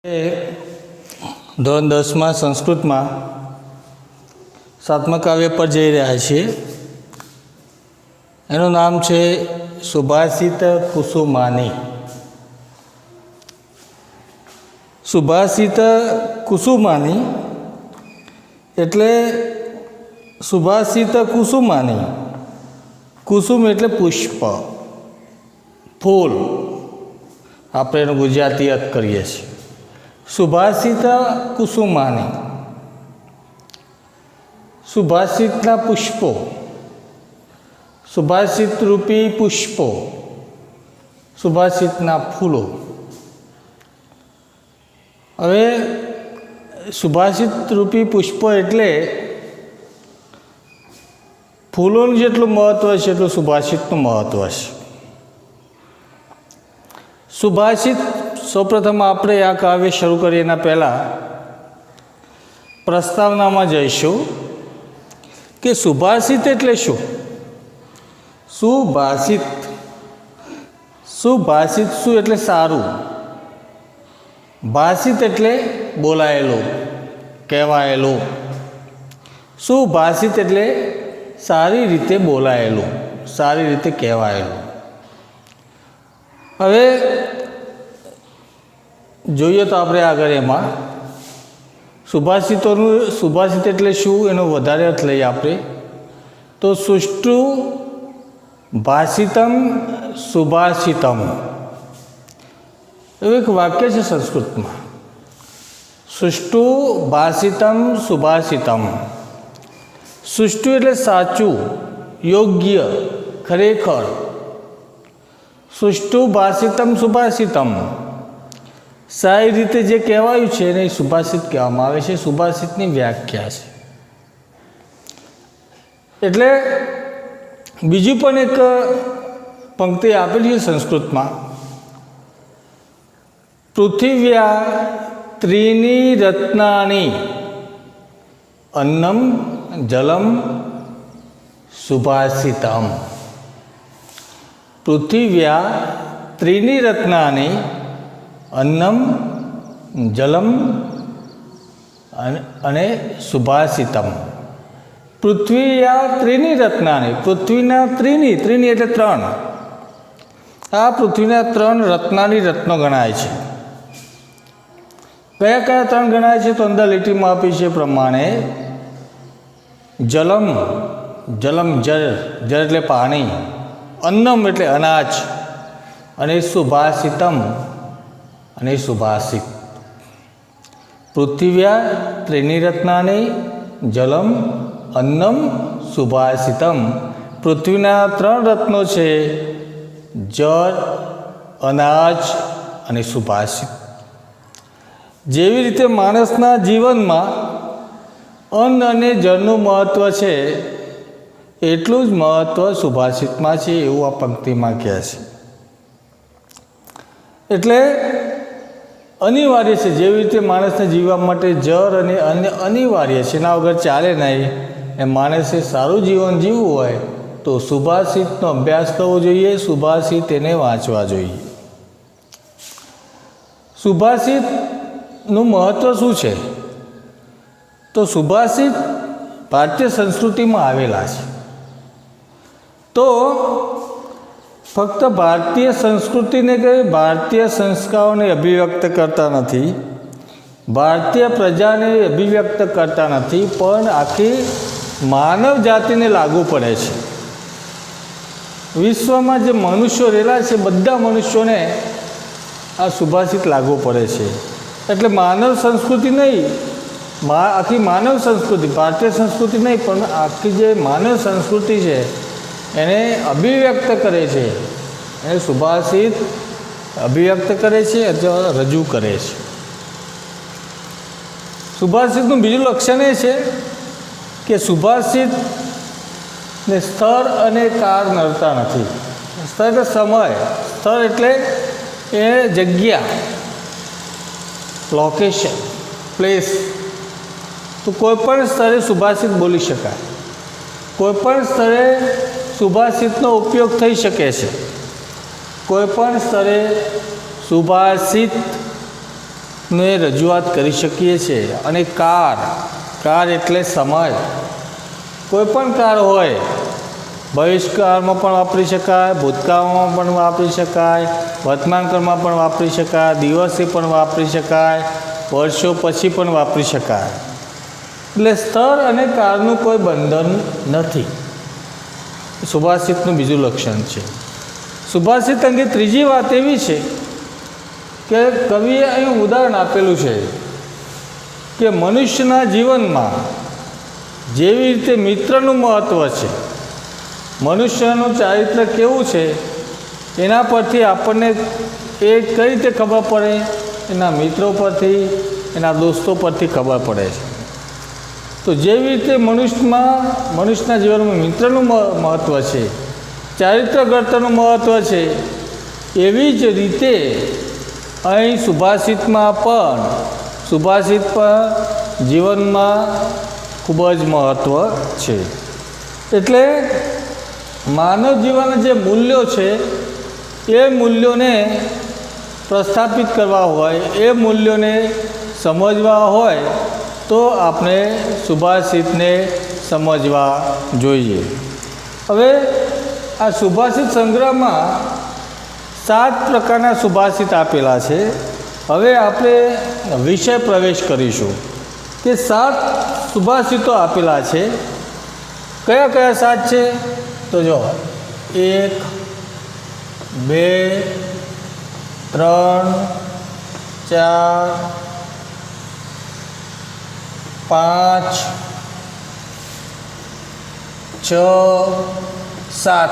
ધોરણ 10માં સંસ્કૃતમાં 7મા કાવ્ય પર જઈ રહ્યા છીએ। એનું નામ છે સુભાષિત કુસુમાની। સુભાષિત કુસુમાની એટલે સુભાષિત કુસુમાની। કુસુમ એટલે પુષ્પ, ફૂલ, આપણે એનું ગુજરાતી અર્થ કરીએ છીએ। સુભાષિત કુસુમાની, સુભાષિતના પુષ્પો, સુભાષિત રૂપી પુષ્પો, સુભાષિતના ફૂલો। હવે સુભાષિત રૂપી પુષ્પો એટલે ફૂલોનું જેટલું મહત્ત્વ છે એટલું સુભાષિતનું મહત્ત્વ છે। સુભાષિત સૌપ્રથમ આપણે આ કાવ્ય શરૂ કરીએ એના પહેલાં પ્રસ્તાવનામાં જઈશું કે સુભાષિત એટલે શું। સુભાષિત, સુભાષિત શું એટલે સારું, ભાષિત એટલે બોલાયેલું, કહેવાયેલું। સુભાષિત એટલે સારી રીતે બોલાયેલું, સારી રીતે કહેવાયેલું। હવે જોઈએ તો આપણે આગળ એમાં સુભાષિતોનું, સુભાષિત એટલે શું એનો વધારે અર્થ લઈએ આપણે તો સુષ્ઠુ ભાષિતમ સુભાષિતમ એવું એક વાક્ય છે સંસ્કૃતમાં। સુષ્ઠુ ભાષિતમ સુભાષિતમ। સુષ્ઠુ એટલે સાચું, યોગ્ય, ખરેખર। સુષ્ઠુ ભાષિતમ સુભાષિતમ, સારી રીતે જે કહેવાયું છે એને સુભાષિત કહેવામાં આવે છે। સુભાષિતની વ્યાખ્યા છે। એટલે બીજું પણ એક પંક્તિ આપેલી છે સંસ્કૃતમાં, પૃથિવ્યા ત્રીની રત્નાની અન્નમ જલમ સુભાષિતમ। પૃથિવ્યા ત્રીની રત્નાની અન્નમ જલમ અને સુભાષિતમ। પૃથ્વીયા ત્રીની રત્નાની, પૃથ્વીના ત્રીની, ત્રીની એટલે ત્રણ, આ પૃથ્વીના ત્રણ રત્નાની રત્નો ગણાય છે। કયા કયા ત્રણ ગણાય છે તો અંદર લીટીમાં આપી છે પ્રમાણે જલમ, જલમ જળ, જળ એટલે પાણી, અન્નમ એટલે અનાજ, અને સુભાષિતમ અને સુભાષિત। પૃથિવ્યા ત્રીની રત્નાની જલમ અન્નમ સુભાષિતમ। પૃથ્વીના ત્રણ રત્નો છે જળ, અનાજ અને સુભાષિત। જેવી રીતે માણસના જીવનમાં અન્ન અને જળનું મહત્ત્વ છે એટલું જ મહત્ત્વ સુભાષિતમાં છે એવું આ પંક્તિમાં કહે છે। એટલે અનિવાર્ય છે, જેવી રીતે માણસને જીવવા માટે જળ અને અન્ન અનિવાર્ય છે, એના વગર ચાલે નહીં। એ માણસે સારું જીવન જીવવું હોય તો સુભાષિતનો અભ્યાસ કરવો જોઈએ, સુભાષિત એને વાંચવા જોઈએ। સુભાષિતનું મહત્ત્વ શું છે તો સુભાષિત ભારતીય સંસ્કૃતિમાં આવેલા છે। તો ફક્ત ભારતીય સંસ્કૃતિને કે ભારતીય સંસ્કારોને અભિવ્યક્ત કરતા નથી, ભારતીય પ્રજાને અભિવ્યક્ત કરતા નથી, પણ આખી માનવ જાતિને લાગુ પડે છે। વિશ્વમાં જે મનુષ્યો રહેલા છે બધા મનુષ્યોને આ સુભાષિત લાગુ પડે છે। એટલે માનવ સંસ્કૃતિ નહીં, આખી માનવ સંસ્કૃતિ, ભારતીય સંસ્કૃતિ નહીં પણ આખી જે માનવ સંસ્કૃતિ છે એને અભિવ્યક્ત કરે છે, એને સુભાષિત અભિવ્યક્ત કરે છે અથવા રજૂ કરે છે। સુભાષિતનું બીજું લક્ષણ એ છે કે સુભાષિતને સ્તર અને કાળ નડતા નથી। સ્તર એટલે સમય, સ્તર એટલે એ જગ્યા, લોકેશન, પ્લેસ। તો કોઈપણ સ્તરે સુભાષિત બોલી શકાય, કોઈપણ સ્તરે સુભાષિતનો ઉપયોગ થઈ શકે છે। કોઈપણ સ્તરે સુભાષિત ને રજૂઆત કરી શકીએ છીએ। અને કાર એટલે સમય, કોઈ પણ કાર હોય, ભવિષ્યકાળમાં પણ વાપરી શકાય, ભૂતકાળમાં પણ વાપરી શકાય, વર્તમાનકાળમાં પણ વાપરી શકાય, દિવસે પણ વાપરી શકાય, વર્ષો પછી પણ વાપરી શકાય। એટલે સ્થળ અને કાળનું કોઈ બંધન નથી। સુભાષિતનું બીજું લક્ષણ છે। સુભાષિત અંગે ત્રીજી વાત એવી છે કે કવિએ અહીં ઉદાહરણ આપેલું છે કે મનુષ્યના જીવનમાં જેવી રીતે મિત્રનું મહત્ત્વ છે, મનુષ્યનું ચારિત્ર કેવું છે એના પરથી આપણને એ કઈ રીતે ખબર પડે? એના મિત્રો પરથી, એના દોસ્તો પરથી ખબર પડે છે। તો જેવી રીતે મનુષ્યના જીવનમાં મિત્રનું મહત્ત્વ છે, ચારિત્ર ઘડતરનું મહત્ત્વ છે, એવી જ રીતે અહીં સુભાષિતમાં જીવનમાં ખૂબ જ મહત્ત્વ છે। એટલે માનવ જીવનના જે મૂલ્યો છે એ મૂલ્યોને પ્રસ્થાપિત કરવા હોય, એ મૂલ્યોને સમજવા હોય તો આપણે સુભાષિતને સમજવા જોઈએ। હવે આ સુભાષિત સંગ્રહમાં 7 પ્રકારના સુભાષિત આપેલા છે। હવે આપણે વિષય પ્રવેશ કરીશું કે 7 સુભાષિતો આપેલા છે। કયા કયા 7 છે? તો જો 1, 2, 3, 4, 5, 6, 7।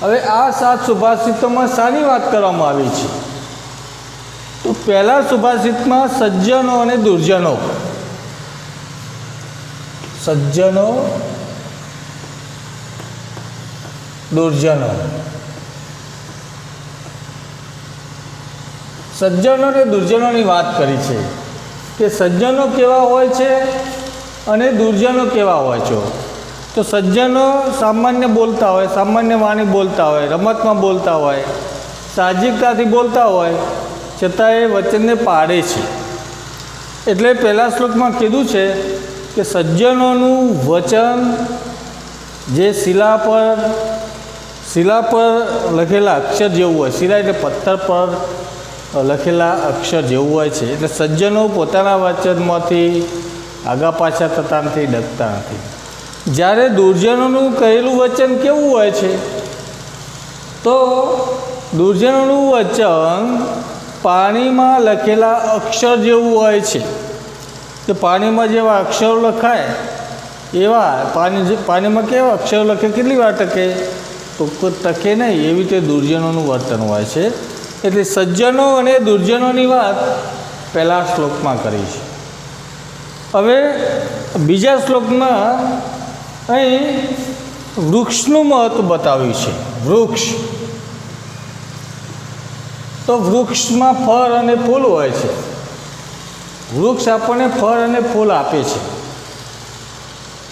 હવે આ 7 સુભાષિતોમાં શાની વાત કરવામાં આવી છે? તો પહેલા સુભાષિતમાં સજ્જનો અને દુર્જનો, સજ્જનો દુર્જનો, સજ્જનો અને દુર્જનોની વાત કરી છે કે સજ્જનો કેવા હોય છે અને દુર્જનો કેવા હોય છે। તો સજ્જનો સામાન્ય બોલતા હોય, સામાન્ય વાણી બોલતા હોય, રમતમાં બોલતા હોય, સાહજિકતાથી બોલતા હોય, છતાં એ વચનને પાળે છે। એટલે પહેલા શ્લોકમાં કીધું છે કે સજ્જનોનું વચન જે શિલા પર લખેલા અક્ષર જેવું હોય, શિલા એટલે પથ્થર પર લખેલા અક્ષર જેવું હોય છે। એટલે સજ્જનો પોતાના વચનમાંથી આગા પાછા થતા નથી, ડગતા નથી। જ્યારે દુર્જનોનું કહેલું વચન કેવું હોય છે? તો દુર્જનોનું વચન પાણીમાં લખેલા અક્ષર જેવું હોય છે કે પાણીમાં જેવા અક્ષરો લખાય એવા પાણીમાં કેવા અક્ષરો લખે, કેટલી વાર ટકે? તો ટકે નહીં, એવી રીતે દુર્જનોનું વર્તન હોય છે। એટલે સજ્જનો અને દુર્જનોની વાત પહેલા શ્લોકમાં કરી છે। હવે બીજા શ્લોકમાં અહીં વૃક્ષનું મહત્ત્વ બતાવ્યું છે। વૃક્ષ, તો વૃક્ષમાં ફળ અને ફૂલ હોય છે। વૃક્ષ આપણને ફળ અને ફૂલ આપે છે,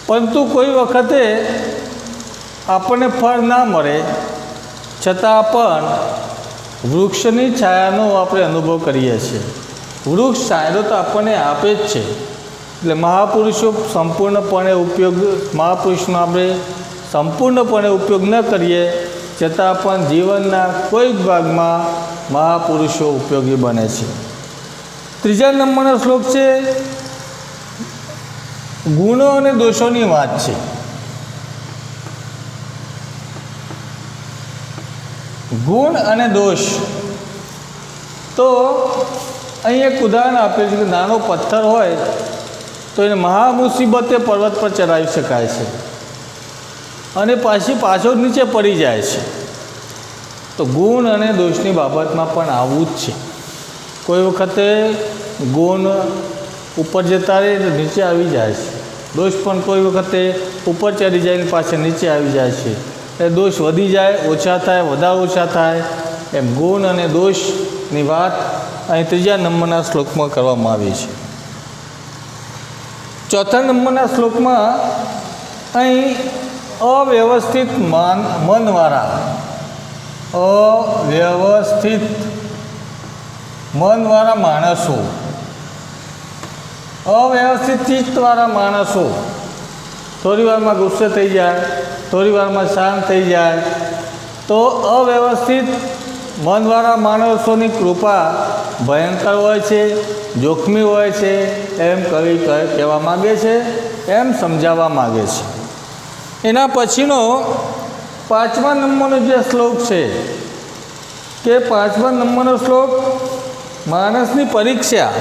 પરંતુ કોઈ વખતે આપણને ફળ ના મળે છતાં પણ વૃક્ષની છાયાનો આપણે અનુભવ કરીએ છીએ। વૃક્ષ છાંયો તો આપણને આપે જ છે। એટલે મહાપુરુષનો આપણે સંપૂર્ણપણે ઉપયોગ ન કરીએ છતાં પણ જીવનના કોઈ ભાગમાં મહાપુરુષો ઉપયોગી બને છે। ત્રીજા નંબરનો શ્લોક છે ગુણો અને દોષોની વાત છે। ગુણ અને દોષ, તો અહીં એક ઉદાહરણ આપેલું છે કે નાનો પથ્થર હોય તો એને મહામુસીબતે પર્વત પર ચડાવી શકાય છે અને પાછો નીચે પડી જાય છે। તો ગુણ અને દોષની બાબતમાં પણ આવું જ છે। કોઈ વખતે ગુણ ઉપર જતા રહે તો નીચે આવી જાય છે, દોષ પણ કોઈ વખતે ઉપર ચડી જાય પાછળ નીચે આવી જાય છે। એ દોષ વધી જાય, ઓછા થાય, વધારે ઓછા થાય, એમ ગુણ અને દોષની વાત અહીં ત્રીજા નંબરના શ્લોકમાં કરવામાં આવી છે। ચોથા નંબરના શ્લોકમાં અહીં અવ્યવસ્થિત મનવાળા, અવ્યવસ્થિત મનવાળા માણસો, અવ્યવસ્થિત ચિત્તવાળા માણસો થોડી વારમાં ગુસ્સે થઈ જાય, થોડી વારમાં શાંત થઈ જાય. તો અવ્યવસ્થિત મનવાળા માણસોની કૃપા ભયંકર હોય છે, જોખમી હોય છે, એમ કવિ કહેવા માગે છે, એમ સમજાવવા માગે છે. એના પછીનો 5મા નંબરનો જે શ્લોક છે કે 5મા નંબરનો શ્લોક માણસની પરીક્ષા.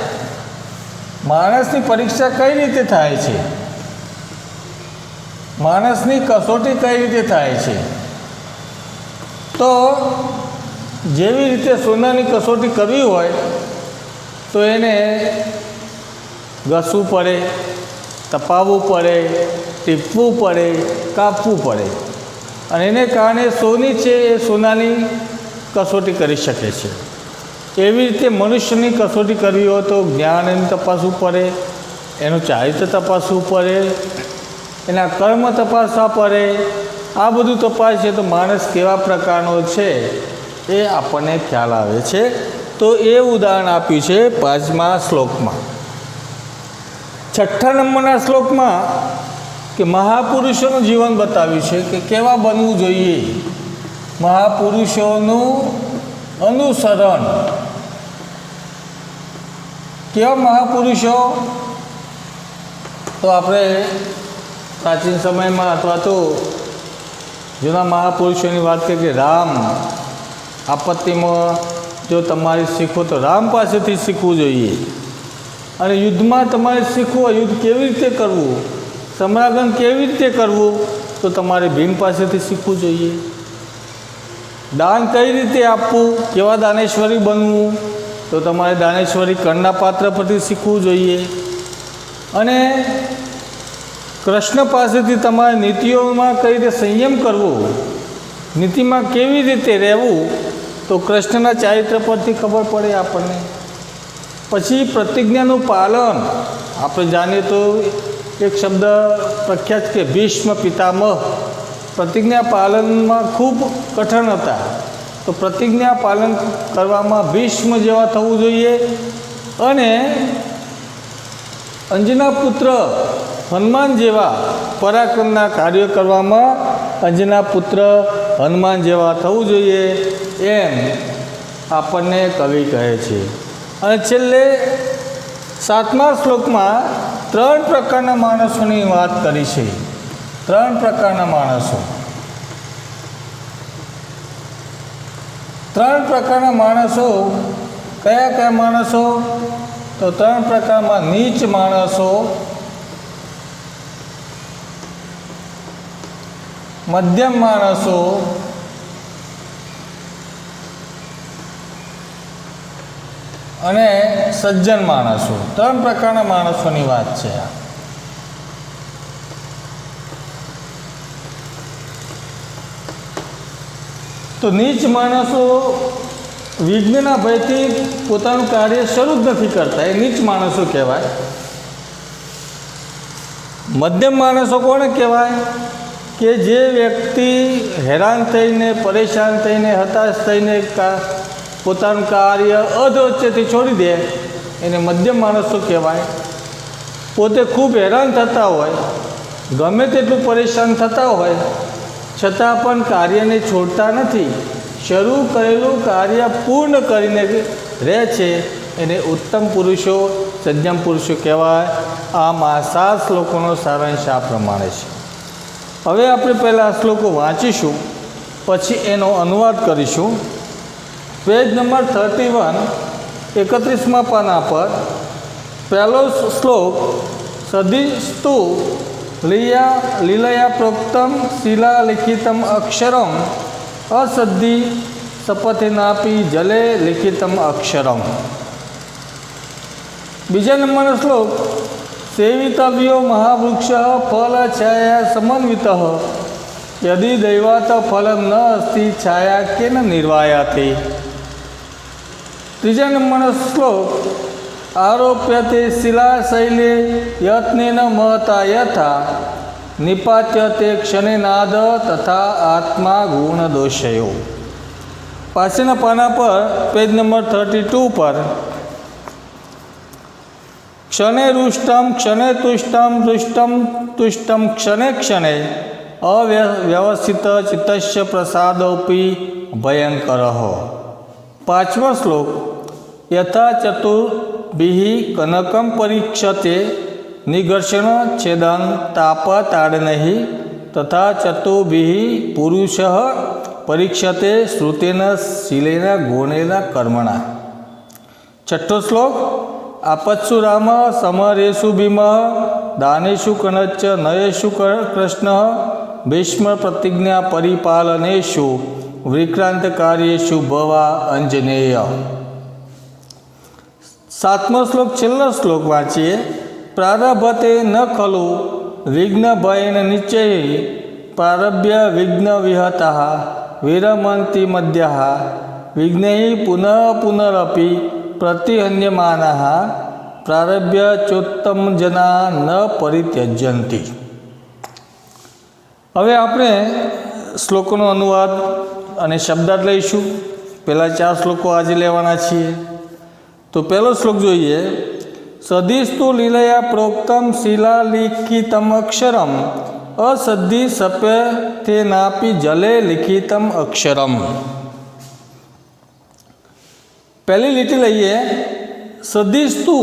માણસની પરીક્ષા કઈ રીતે થાય છે, માણસની કસોટી કઈ રીતે થાય છે. તો જેવી રીતે સોનાની કસોટી કરવી હોય તો એને ઘસવું પડે, તપાવવું પડે, ટીપવું પડે, કાપવું પડે, અને એને કારણે સોની છે એ સોનાની કસોટી કરી શકે છે. એવી રીતે મનુષ્યની કસોટી કરવી હોય તો જ્ઞાન એનું તપાસવું પડે, એનું ચારિત્ર તપાસવું પડે, એના કર્મ તપાસવા પડે. આ બધું તપાસીએ તો માણસ કેવા પ્રકારનો છે એ આપણને ખ્યાલ આવે છે. તો એ ઉદાહરણ આપ્યું છે 5મા શ્લોકમાં. 6ઠ્ઠા નંબરના શ્લોકમાં કે મહાપુરુષોનું જીવન બતાવ્યું છે કે કેવા બનવું જોઈએ, મહાપુરુષોનું અનુસરણ. કેવા મહાપુરુષો? તો આપણે પ્રાચીન સમયમાં અથવા તો જૂના મહાપુરુષોની વાત કરીએ કે રામ, આપત્તિમાં જો તમારે શીખવો તો રામ પાસેથી શીખવું જોઈએ. અને યુદ્ધમાં તમારે શીખવું હોય, યુદ્ધ કેવી રીતે કરવું, સમરાગન કેવી રીતે કરવું, તો તમારે ભીમ પાસેથી શીખવું જોઈએ. દાન કઈ રીતે આપવું, કેવા દાનેશ્વરી બનવું, તો તમારે દાનેશ્વરી કર્ણના પાત્ર પરથી શીખવું જોઈએ. અને કૃષ્ણ પાસેથી તમારે નીતિઓમાં કઈ રીતે સંયમ કરવો, નીતિમાં કેવી રીતે રહેવું, તો કૃષ્ણના ચારિત્ર પરથી ખબર પડે આપણને. પછી પ્રતિજ્ઞાનું પાલન. આપણે જાણીએ તો એક શબ્દ પ્રખ્યાત કે ભીષ્મ પિતામહ પ્રતિજ્ઞા પાલનમાં ખૂબ કઠણ હતા. તો પ્રતિજ્ઞા પાલન કરવામાં ભીષ્મ જેવા થવું જોઈએ. અને અંજના પુત્ર હનુમાન જેવા પરાક્રમના કાર્યો કરવામાં અંજના પુત્ર હનુમાન જેવા થવું જોઈએ, એમ આપણને કવિ કહે છે. અને છેલ્લે 7મા શ્લોકમાં 3 પ્રકારના માણસોની વાત કરી છે. 3 પ્રકારના માણસો. 3 પ્રકારના માણસો કયા કયા માણસો? તો 3 પ્રકારમાં નીચ માણસો, મધ્યમ માણસો અને સજ્જન માણસો. 3 પ્રકારના માણસોની વાત છે આ. તો નીચ માણસો વિઘ્નના ભયથી પોતાનું કાર્ય શરૂ જ નથી કરતા, એ નીચ માણસો કહેવાય. મધ્યમ માણસો કોને કહેવાય? કે જે વ્યક્તિ હેરાન થઈને, પરેશાન થઈને, હતાશ થઈને પોતાનું કાર્ય અધવચ્ચેથી છોડી દે એને મધ્યમ માણસો કહેવાય. પોતે ખૂબ હેરાન થતા હોય, ગમે તેટલું પરેશાન થતા હોય, છતાં પણ કાર્યને છોડતા નથી, શરૂ કરેલું કાર્ય પૂર્ણ કરીને રહે છે, એને ઉત્તમ પુરુષો, સજ્જન પુરુષો કહેવાય. આમ આ 7 શ્લોકોનો સારાંશ આ પ્રમાણે છે. હવે આપણે પહેલાં આ શ્લોકો વાંચીશું, પછી એનો અનુવાદ કરીશું. પેજ નંબર 31, 31મા પાના પર પહેલો શ્લોક. સદિસ્તુ લીલયા પ્રોક્તમ શિલા લિખિતમ અક્ષરમ અસદ્ધિ શપથેનાપી જલે લિખિતમ અક્ષરમ. બીજા નંબરનો શ્લોક. સેવિતવ્યો મહાવૃક્ષ ફલ છાયા સમન્વિત યદિ દૈવાત ફલમ ન અસ્તિ છાયા કેન નિર્વાયાતે. ત્રીજા નંબરનો શ્લોક. આરોપ્યતે શિલાશૈલે યત્નેન મહતા યથા નિપાત્યતે ક્ષણે નાદ તથા આત્મા ગુણ દોષયો. પાછળના પાના પર પેજ નંબર 32 પર ક્ષણે રૂષ્ટમ ક્ષણે તુષ્ટમ તુષ્ટમ તુષ્ટમ ક્ષણે ક્ષણે અવ્યવસ્થિત ચિત્તસ્ય પ્રસાદોપી ભયંકર. 5મો શ્લોક યથા ચતુર્ભિઃ કનકમ પરીક્ષતે નિઘર્ષણ છેદન તાપ તાડનૈઃ તથા ચતુર્ભિઃ પુરુષઃ પરીક્ષતે શ્રુતેન શીલેન ગુણેન કર્મણા. 6ઠ્ઠો શ્લોક આપત્સુ રામ સમરેષુ ભીમ દાનેષુ કનચ્ચ નયેષુ કૃષ્ણ ભીષ્મ પ્રતિજ્ઞા પરિપાલનેષુ વિક્રાંત કાર્યેષુ ભવા અંજનેય. 7મો શ્લોક છેલ્લો શ્લોક વાંચીએ. પ્રારભતે ન ખલુ વિઘ્ન ભયેન નિશ્ચય પ્રારભ્ય વિઘ્ન વિહતઃ વિરમંતિ મધ્યઃ વિઘ્નૈ પુનઃ પુનરપી પ્રતિહન્યમાનઃ પ્રારભ્ય ચોત્તમ જના ન પરિત્યજ્યંતિ. હવે આપણે શ્લોકોનો અનુવાદ અને શબ્દાર્થ લઈશું. પહેલાં 4 શ્લોકો આજે લેવાના છીએ. તો પહેલો શ્લોક જોઈએ. સદિસ્તુ લીલયા પ્રોક્તમ શિલાલિખિતમ અક્ષરમ અસદ્ધિ સપ્યથેનાપી જલે લિખિતમ અક્ષરમ. પહેલી લીટી લઈએ. સદિસ્તુ,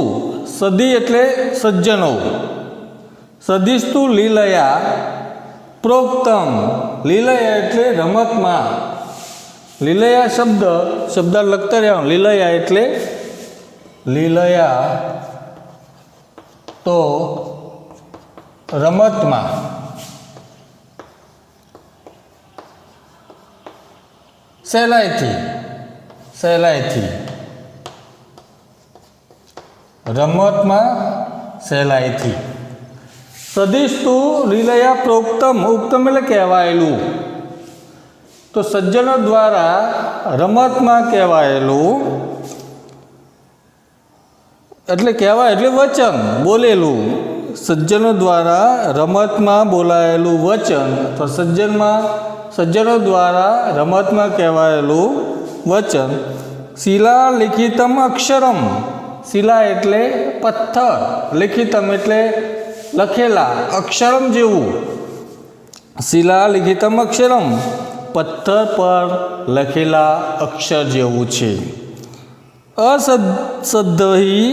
સદી એટલે સજ્જનો. સદિસ્તુ લીલયા પ્રોક્તમ, લીલયા એટલે રમતમાં. લીલયા શબ્દ લખતા રહેવાનું. લીલયા એટલે લીલયા તો રમતમાં. સહેલાઈથી રમતમાં સહેલાઈથી. સદિસ્તુ લીલયા પ્રોક્તમ, ઉક્તમ એટલે કહેવાયેલું. તો સજ્જનો દ્વારા રમતમાં કહેવાયેલું એટલે કહેવાય એટલે વચન બોલેલું. સજ્જનો દ્વારા રમતમાં બોલાયેલું વચન તો સજ્જનો દ્વારા રમતમાં કહેવાયેલું વચન. શિલા લિખિતમ અક્ષરમ, શિલા એટલે પથ્થર, લિખિતમ એટલે લખેલા, અક્ષરમ જેવું. શિલા લિખિતમ અક્ષરમ, પથ્થર પર લખેલા અક્ષર જેવું છે. અસદ્ધિ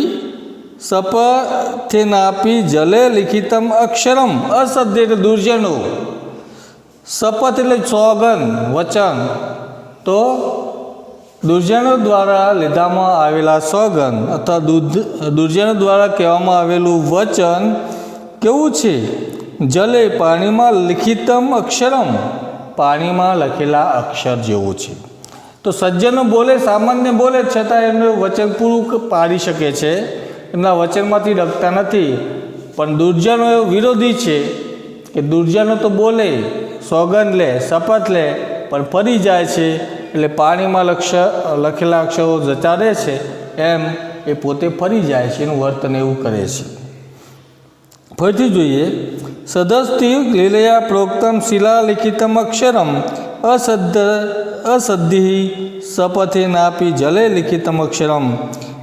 સપથેનાપી જલે લિખિતમ અક્ષરમ. અસદ્ધિ એટલે દુર્જનો, શપથ એટલે સોગંદ, વચન. તો દુર્જનો દ્વારા લીધામાં આવેલા સોગંદ અથવા દુર્જનો દ્વારા કહેવામાં આવેલું વચન કેવું છે? જલે પાણીમાં લિખિતમ અક્ષરમ, પાણીમાં લખેલા અક્ષર જેવું છે. તો સજ્જનો બોલે, સામાન્ય બોલે છતાં એમનું વચન પૂરું પાડી શકે છે, એમના વચનમાંથી ડગતા નથી. પણ દુર્જનો એવો વિરોધી છે કે દુર્જનો તો બોલે, સોગંદ લે, શપથ લે, પણ ફરી જાય છે. એટલે પાણીમાં લખેલા અક્ષરો જતા રહે છે એમ એ પોતે ફરી જાય છે, એનું વર્તન એવું કરે છે. ફરીથી જોઈએ. સદસ્તિ લીલયા પ્રોક્તમ શિલા લિખિતમ અક્ષરમ અસદ્ધિ સપથેનાપી જલે લિખિતમ અક્ષરમ.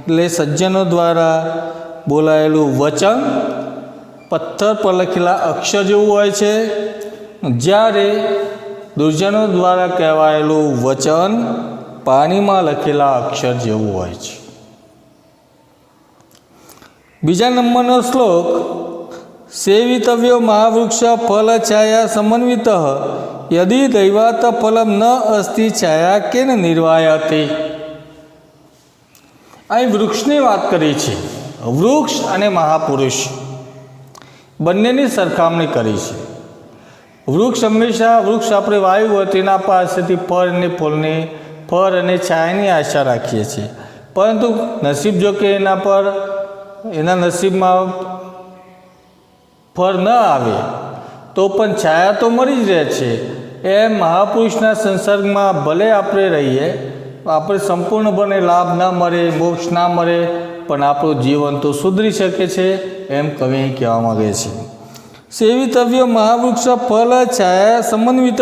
એટલે સજ્જનો દ્વારા બોલાયેલું વચન પથ્થર પર લખેલા અક્ષર જેવું હોય છે, જ્યારે દુર્જનો દ્વારા કહેવાયેલું વચન પાણીમાં લખેલા અક્ષર જેવું હોય છે. બીજા નંબરનો શ્લોક. સેવિતવ્યો મહાવૃક્ષ ફલ છાયા સમન્વિત યદિ દૈવાત ફલમ ન અસ્તિ છાયા કેન નિર્વાયતે. અહીં વૃક્ષની વાત કરી છે. વૃક્ષ અને મહાપુરુષ બંનેની સરખામણી કરી છે. વૃક્ષ હંમેશા આપણે વાયુ હોય તેના પાસેથી ફળ અને છાયાની આશા રાખીએ છીએ, પરંતુ નસીબ જો કે એના નસીબમાં ફળ ન આવે તો પણ છાયા તો મળી જ રહે છે. એમ મહાપુરુષના સંસર્ગમાં ભલે આપણે રહીએ, આપણે સંપૂર્ણપણે લાભ ના મળે, મોક્ષ ના મળે, પણ આપણું જીવન તો સુધરી શકે છે, એમ કવિ કહેવા માગે છે. સેવિતવ્ય મહાવૃક્ષ ફલ છાયા સમન્વિત.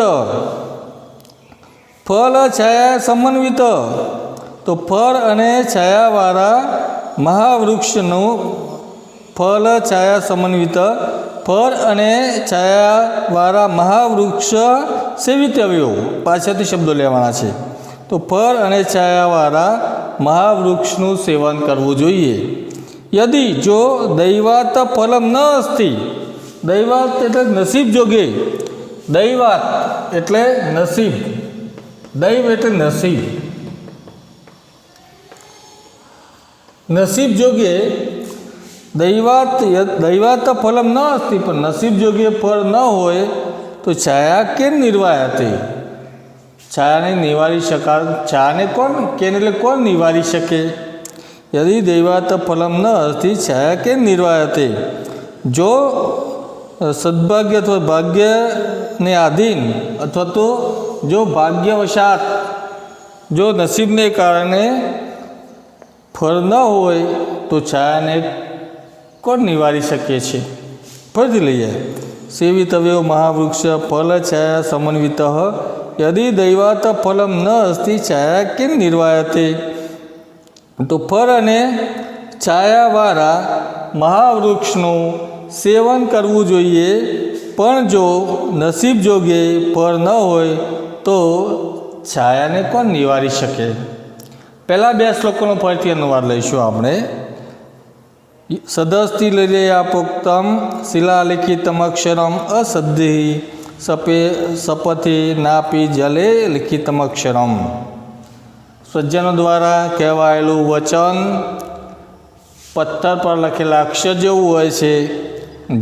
ફળ છાયા સમન્વિત, તો ફળ અને છાયાવાળા મહાવૃક્ષનું ફળ છાયા સમન્વિત, ફળ અને છાયાવાળા મહાવૃક્ષ સેવિતવ્યો, પાછળથી શબ્દો લેવાના છે. તો ફળ અને છાયાવાળા મહાવૃક્ષનું સેવન કરવું જોઈએ. યદિ જો દૈવાત ફલમ ન અસ્તિ, દૈવાત એટલે નસીબ જોગે, દૈવાત એટલે નસીબ, દૈવ એટલે નસીબ, નસીબ જોગે દૈવાત ફલમ ન અસ્તિ, પણ નસીબ જોગે ફળ ન હોય તો છાયા કેમ નિર્વાહતે, છાયાને નિવારી શકા, છાયાને કોણ કેન એટલે કોણ નિવારી શકે. યદિ દૈવાત ફલમ ન અસ્તિ છાયા કેમ નિર્વાહતે, જો સદભાગ્ય અથવા ભાગ્યને આધીન અથવા તો જો ભાગ્યવશાત જો નસીબને કારણે ફળ ન હોય તો છાયાને કોણ નિવારી શકે છે. ફરીથી લઈએ. સેવિતવ્યો મહાવૃક્ષ ફલ છાયા સમન્વિત, યદિ દૈવાત ફલમ ન અસ્તિ છાયા કેમ નિર્વાહતે, તો ફળ અને છાયાવાળા મહાવૃક્ષનું સેવન કરવું જોઈએ, પણ જો નસીબ જોગે ફળ ન હોય તો છાયાને કોણ નિવારી શકે. પહેલાં બે શ્લોકોનો ફરીથી અનુવાદ લઈશું આપણે. સદસ્તિ લીલયાપોક્તમ શિલાલિખિતમક્ષરમ અસદ્ધિ સપથિ નાપી જલે લિખિતમક્ષરમ. સજ્જનો દ્વારા કહેવાયેલું વચન પથ્થર પર લખેલા અક્ષર જેવું હોય છે,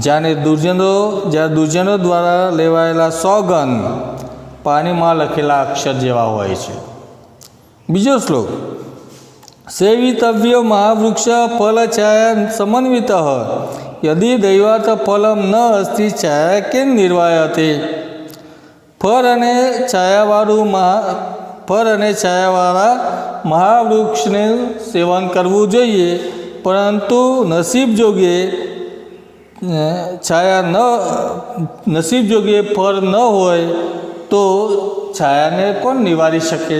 જ્યારે દુર્જનો દ્વારા લેવાયેલા સોગંદ પાણીમાં લખેલા અક્ષર જેવા હોય છે. બીજો શ્લોક. સેવિતવ્યો મહાવૃક્ષ ફલ છાયા સમન્વિત, યદિ દૈવાત ફલમ ન અસ્તિ છાયા કેમ નિર્વાહતે, ફળ અને છાયાવાળા મહાવૃક્ષને સેવન કરવું જોઈએ, પરંતુ નસીબ જોગે નસીબ જોગે ફળ ન હોય તો છાયાને કોણ નિવારી શકે.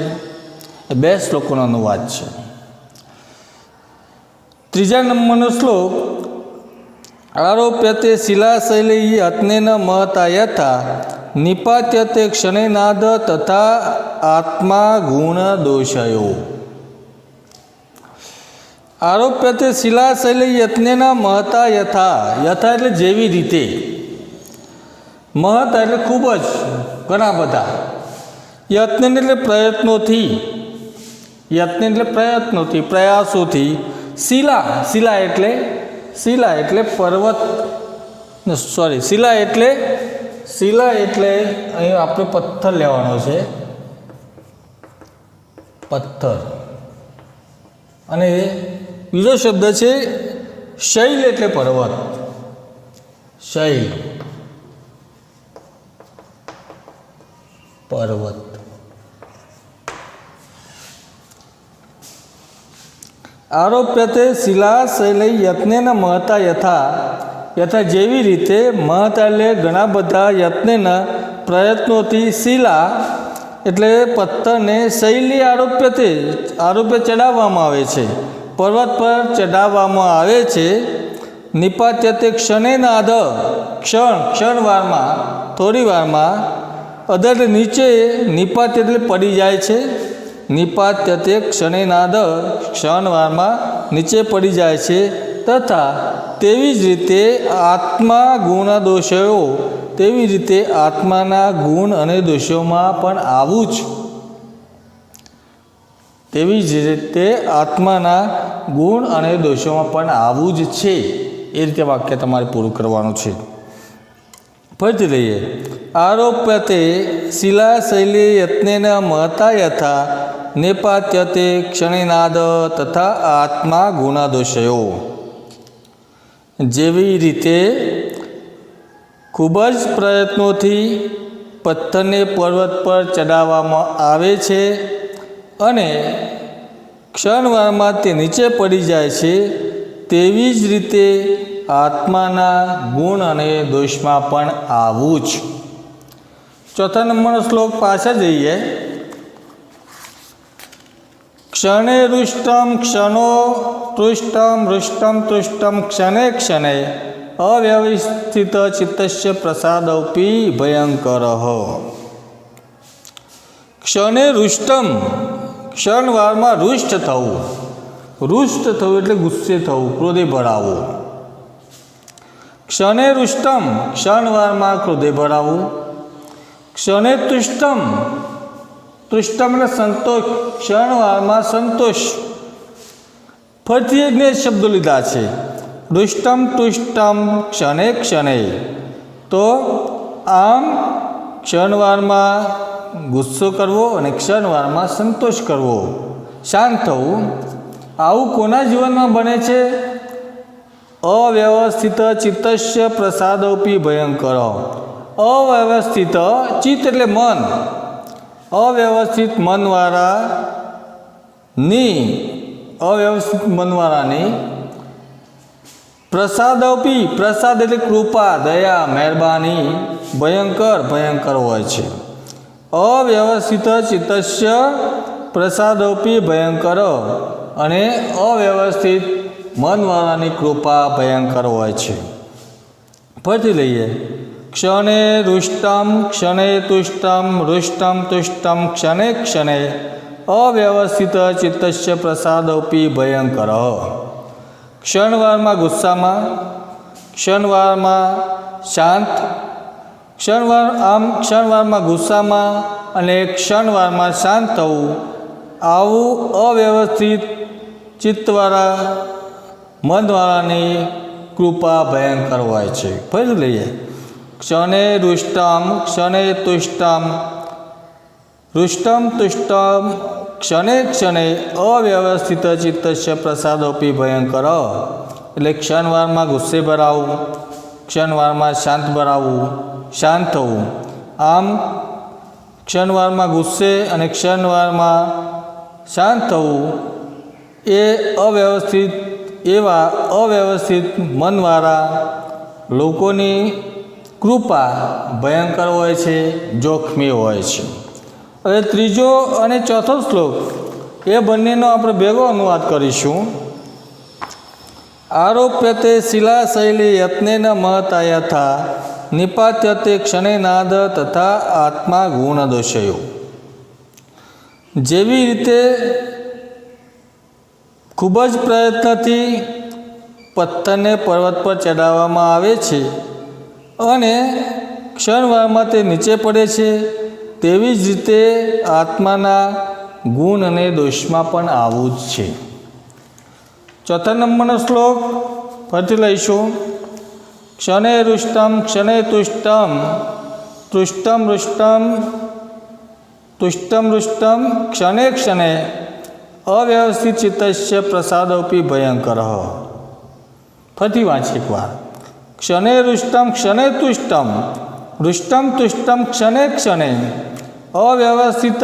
એ બે શ્લોકોનો અનુવાદ છે. ત્રીજા નંબરનો શ્લોક. આરોપ્યતે શિલાશૈલી અત્નેન મહતા યથા નિપાત્યતે ક્ષણેનાદ તથા આત્મા ગુણ દોષયો. આરોપ્યતે શિલાશૈલી યત્નેના મહતા યથા, યથા એટલે જેવી રીતે, મહતા એટલે ખૂબ જ ઘણા બધા, યત્ન એટલે પ્રયત્નોથી, યત્ન એટલે પ્રયત્નોથી પ્રયાસોથી, શિલા એટલે પર્વત, સોરી શિલા એટલે અહીં આપણે પથ્થર લેવાનો છે, પથ્થર. અને બીજો શબ્દ છે શૈલ એટલે પર્વત, શૈલ પર્વત. આરોપ્યતે શિલા શૈલૈ યત્નેન મહતા યથા જેવી રીતે, મહતા એટલે ઘણા બધા, યત્નેના પ્રયત્નોથી, શિલા એટલે પથ્થરને, શૈલી આરોપ્ય ચડાવવામાં આવે છે, પર્વત પર ચડાવવામાં આવે છે. નિપાત્યતે ક્ષણેનાદ, ક્ષણવારમાં, થોડી વારમાં, અધ એટલે નીચે, નિપાત્ય એટલે પડી જાય છે, નિપાત્યતે ક્ષણેનાદ ક્ષણવારમાં નીચે પડી જાય છે. તથા તેવી જ રીતે આત્મા ગુણ દોષયો, તેવી રીતે આત્માના ગુણ અને દોષોમાં પણ આવું જ, તેવી જ રીતે આત્માના ગુણ અને દોષોમાં પણ આવું જ છે. એ રીતે વાક્ય તમારે પૂરું કરવાનું છે. ફરીથી લઈએ. આરોપ્યતે શિલાશૈલી યત્નેન મહતા યથા નિપાત્યતે ક્ષણેનાદ તથા આત્મા ગુણાદોષયો. જેવી રીતે ખૂબ જ પ્રયત્નોથી પથ્થરને પર્વત પર ચડાવવામાં આવે છે અને ક્ષણવારમાં તે નીચે પડી જાય છે, તેવી જ રીતે આત્માના ગુણ અને દોષમાં પણ આવું જ. ચોથા નંબરનો શ્લોક પાછા જઈએ. क्षणे रुष्टम क्षणो तुष्टम रुष्टम तुष्टम क्षणे क्षणे अव्यवस्थित चित्तस्य प्रसादोपि भयंकरः। क्षणे रुष्टम क्षणवाરમાં रुष्ट થવું, रुष्ट થવું એટલે ગુસ્સે થવું, ક્રોધે ભરાવું। क्षणे रुष्टम क्षणवाરમાં ક્રોધે ભરાવું। क्षणे तुष्टम तुष्टम એટલે સંતોષ, क्षणवाરમાં संतोष। ફરીથી એક ને શબ્દો લીધા છે, रुष्टम तुष्टम क्षणे क्षणे। તો આમ क्षणवाરમાં ગુસ્સો કરવો અને ક્ષણવારમાં સંતોષ કરવો, શાંત થવું, આવું કોના જીવનમાં બને છે? અવ્યવસ્થિત ચિત્તસ્ય પ્રસાદોપી ભયંકર। અવ્યવસ્થિત ચિત્ત એટલે મન, અવ્યવસ્થિત મનવાળાની પ્રસાદોપી, પ્રસાદ એટલે કૃપા, દયા, મહેરબાની, ભયંકર ભયંકર હોય છે। અવ્યવસ્થિત ચિત્તસ્ય પ્રસાદોપી ભયંકર, અને અવ્યવસ્થિત મનવાળાની કૃપા ભયંકર હોય છે। ફરીથી લઈએ, क्षणे रुष्टम क्षणे तुष्टम रुष्टम तुष्टम क्षणे क्षणे अव्यवस्थित चित्तस्य प्रसादोपि भयंकर। क्षणवाરમાં ગુસ્સામાં, ક્ષણવારમાં શાંત, ક્ષણવારમાં ગુસ્સામાં અને ક્ષણવારમાં શાંત થવું, આવું અવ્યવસ્થિત ચિત્તવાળા મનવાળાની કૃપા ભયંકર હોય છે। ફરી લઈએ, क्षणे रुष्टम क्षणे तुष्टम रुष्टम तुष्टम क्षणे क्षणे अव्यवस्थित चित्तस्य प्रसादोपि भयंकर। એટલે ક્ષણવારમાં ગુસ્સે ભરાવું, ક્ષણવારમાં શાંત ભરાવું, શાંત થવું। આમ ક્ષણવારમાં ગુસ્સે અને ક્ષણવારમાં શાંત થવું એ એવા અવ્યવસ્થિત મનવાળા લોકોની કૃપા ભયંકર હોય છે, જોખમી હોય છે। હવે ત્રીજો અને ચોથો શ્લોક એ બંનેનો આપણે ભેગો અનુવાદ કરીશું। આરોપ્યતે શિલાશૈલી યત્નેન મહતા યથા નિપાત્યતે ક્ષણેનાદ તથા આત્મા ગુણદોષયો। જેવી રીતે ખૂબ જ પ્રયત્નથી પથ્થરને પર્વત પર ચડાવવામાં આવે છે અને ક્ષણવારમાં તે નીચે પડે છે, તેવી જ રીતે આત્માના ગુણ અને દોષમાં પણ આવું જ છે। ચોથા નંબરનો શ્લોક ફરીથી લઈશું, क्षणे रुष्टम क्षणे तुष्टम तुष्टम रुष्टम तुष्टम रुष्टम क्षणे क्षणे अव्यवस्थित चित्तस्य प्रसादोपि भयंकर। फरी वाँच एक बार, क्षणे रुष्टम क्षणे तुष्टम रुष्टम तुष्टम क्षणे क्षणे अव्यवस्थित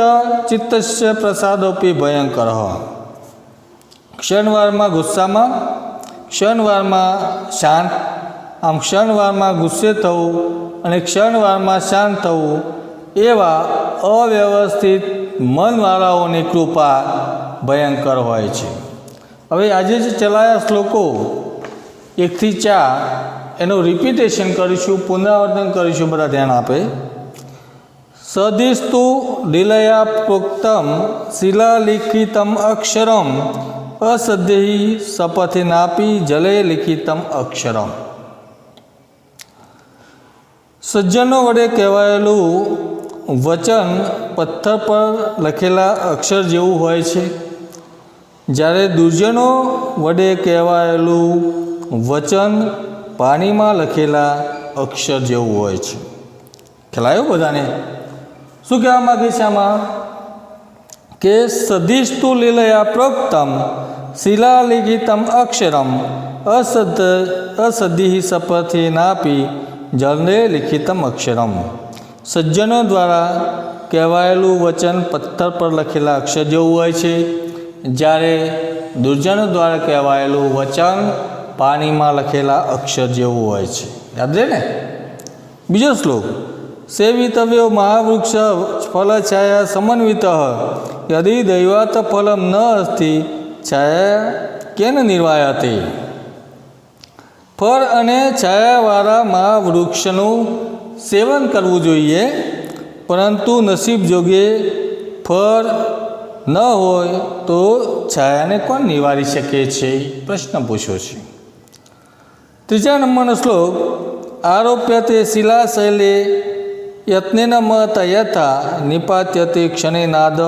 चित्तस्य प्रसादोपि भयंकर। क्षणवाરમાં ગુસ્સામાં, ક્ષણવારમાં શાંત, આમ ક્ષણવારમાં ગુસ્સે થવું અને ક્ષણવારમાં શાંત થવું એવા અવ્યવસ્થિત મનવાળાઓની કૃપા ભયંકર હોય છે। હવે આજે જે ચલાયા શ્લોકો 1 થી 4 એનું રિપીટેશન કરીશું, પુનરાવર્તન કરીશું, બધા ધ્યાન આપે। સદિસ્તુ લીલયા પ્રોક્તમ શિલાલિખિતમ અક્ષરમ असद्यहि सपथिनापि जले लिखितम अक्षरम। सज्जनों वडे कहेवायेलुं वचन पत्थर पर लखेला अक्षर जेवुं होय छे, ज्यारे दुर्जनों वडे कहेवायेलुं वचन पाणीमां लखेला अक्षर जेवुं होय छे। ख्याल बधाने शुं कहेवा मागे छे आमां के सदिस्तु लीलया प्रोक्तम शिलालिखितम अक्षरम असद्यहि सपथिनापि जले लिखितम अक्षरम। सज्जनों द्वारा कहेवायेलुं वचन पत्थर पर लखेला अक्षर जेवुं होय छे, ज्यारे दुर्जनों द्वारा कहेवायेलुं वचन पाणीमां लखेला अक्षर जेवुं होय छे। याद रहे ने। बीजो श्लोक, सेवितव्यो महावृक्ष फलछाया समन्वितः यदि दैवात् फलं न अस्ति छाया केन निर्वायते। फल अने छायावाळा महावृक्षનું સેવન કરવું જોઈએ, પરંતુ નસીબ જોગે ફળ ન હોય તો છાયાને કોણ નિવારી શકે છે, પ્રશ્ન પૂછ્યો છે। ત્રીજા નંબરનો શ્લોક, આરોપ્યતે શિલાશૈલે યત્નેન મત યથા નિપાત્યતે ક્ષણે નાદ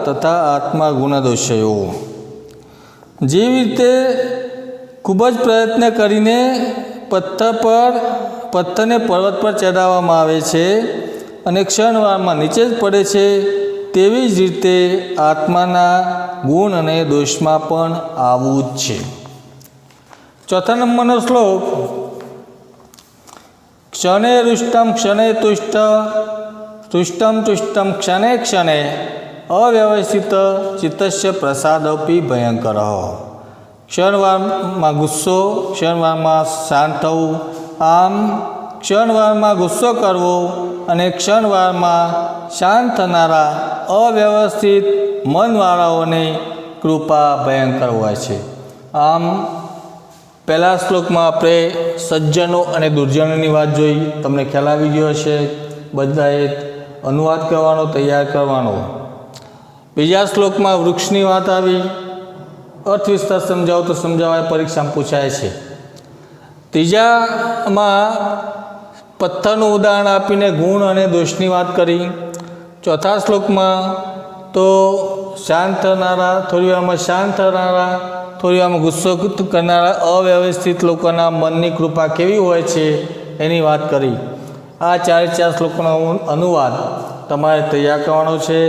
તથા આત્મા ગુણદોષયો। જેવી રીતે ખૂબ જ પ્રયત્ન કરીને પથ્થરને પર્વત પર ચડાવવામાં આવે છે અને ક્ષણવારમાં નીચે જ પડે છે, તેવી જ રીતે આત્માના ગુણ અને દોષમાં પણ આવું જ છે। ચોથા નંબરનો શ્લોક, ક્ષણે રુષ્ટમ ક્ષણે તુષ્ટમ તુષ્ટમ ક્ષણે ક્ષણે અવ્યવસ્થિત ચિત્તસ્ય પ્રસાદપી ભયંકર। ક્ષણવારમાં ગુસ્સો, ક્ષણવારમાં શાંત થવું, આમ ક્ષણવારમાં ગુસ્સો કરવો અને ક્ષણવારમાં શાંત થનારા અવ્યવસ્થિત મનવાળાઓની કૃપા ભયંકર હોય છે। આમ પહેલા શ્લોકમાં આપણે સજ્જનો અને દુર્જનોની વાત જોઈ, તમને ખ્યાલ આવી ગયો હશે, બધાએ અનુવાદ કરવાનો, તૈયાર કરવાનો। બીજા શ્લોકમાં વૃક્ષની વાત આવી, અર્થ વિસ્તાર સમજાવો તો સમજાવાય, પરીક્ષામાં પૂછાય છે। ત્રીજામાં પથ્થરનું ઉદાહરણ આપીને ગુણ અને દોષની વાત કરી। ચોથા શ્લોકમાં તો શાંત થનારા, થોડી વારમાં શાંત થનારા, થોડી વારમાં ગુસ્સો કરનારા અવ્યવસ્થિત લોકોના મનની કૃપા કેવી હોય છે એની વાત કરી। આ ચાર શ્લોકોનો અનુવાદ તમારે તૈયાર કરવાનો છે,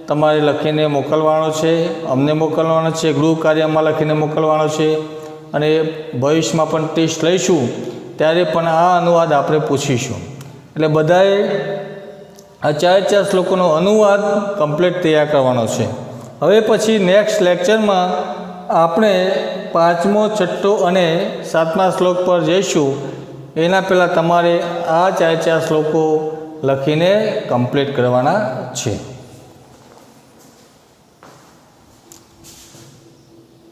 તમારે લખીને મોકલવાનો છે, અમને મોકલવાનો છે, ગૃહ કાર્યમાં લખીને મોકલવાનો છે અને ભવિષ્યમાં પણ ટેસ્ટ લઈશું ત્યારે પણ આ અનુવાદ આપણે પૂછીશું। એટલે બધાએ આ ચાર શ્લોકોનો અનુવાદ કમ્પ્લીટ તૈયાર કરવાનો છે। હવે પછી નેક્સ્ટ લેક્ચરમાં આપણે 5મો, 6ઠ્ઠો અને 7મા શ્લોક પર જઈશું। એના પહેલાં તમારે આ ચાર શ્લોકો લખીને કમ્પ્લીટ કરવાના છે।